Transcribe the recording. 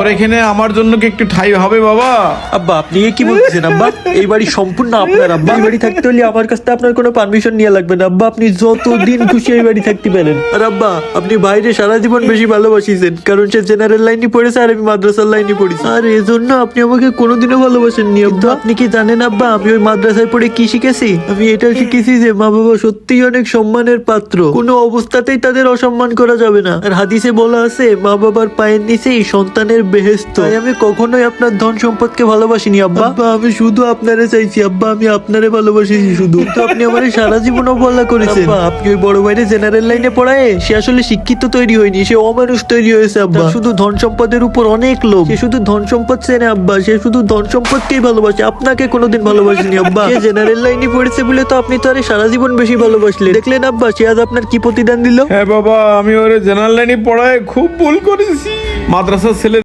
তোর এখানে আমার জন্য কি একটু ঠাই হবে বাবা? আব্বা আপনি কি বলছেন আব্বা? এই বাড়ি সম্পূর্ণ আপনার আব্বা। এই বাড়ি থাকতে হলে আমার কাছ থেকে আপনার কোনো পারমিশন নিয়ে লাগবে না আব্বা। আপনি যতদিন খুশি এই বাড়ি থাকতে পারেন। আর আব্বা আপনি বাইরে সারা জীবন বেশি ভালোবাসিছেন, কারণ সে জেনারেল লাইনে পড়েছে আর আমি মাদ্রাসার লাইনে পড়েছি, আর এজন্য আপনি আমাকে কোনোদিনও ভালোবাসেননি আব্বা। আপনি কি জানেন আব্বা আমি ওই মাদ্রাসায় পড়ে কি শিখেছি? আমি এটা শিখেছি যে মা বাবা সত্যিই অনেক সম্মানের পাত্র, কোনো অবস্থাতেই তাদের অসম্মান করা যাবে না। আর হাদিসে বলা আছে মা বাবার পায়ের নিচেই সন্তানের বেহেশত। তাই আমি কখনোই আপনার ধন সম্পদকে ভালোবাসিনি আব্বা। আব্বা আমি শুধু আপনারে চাইছি আব্বা, আমি আপনারে ভালোবাসিছি শুধু। তো আপনি আমারে সারা জীবন অবহেলা করেছেন আব্বা। আপনি ওই বড় ভাইরে জেনারেল লাইনে পড়ায় সে আসলে শিক্ষিত তৈরি হয়নি, সে অমানুষ তৈরি হয়েছে আব্বা। শুধু ধন সম্পদের উপর অনেক লোভ, সে শুধু ধন সম্পদ চেনে আব্বা, সে শুধু ধন সম্পদকেই ভালোবাসে, আপনাকে কোনোদিন ভালোবাসেনি আব্বা। সে জেনারেল লাইনে পড়েছে বলে তো আপনি তো আরে সারা জীবন বেশি ভালোবাসলেন। দেখলেন আব্বা সে আজ আপনার কি প্রতিদান দিল? হ্যাঁ বাবা, আমি ওরে জেনারেল লাইনে পড়ায় খুব ভুল করেছি। মাদ্রাসার ছেলে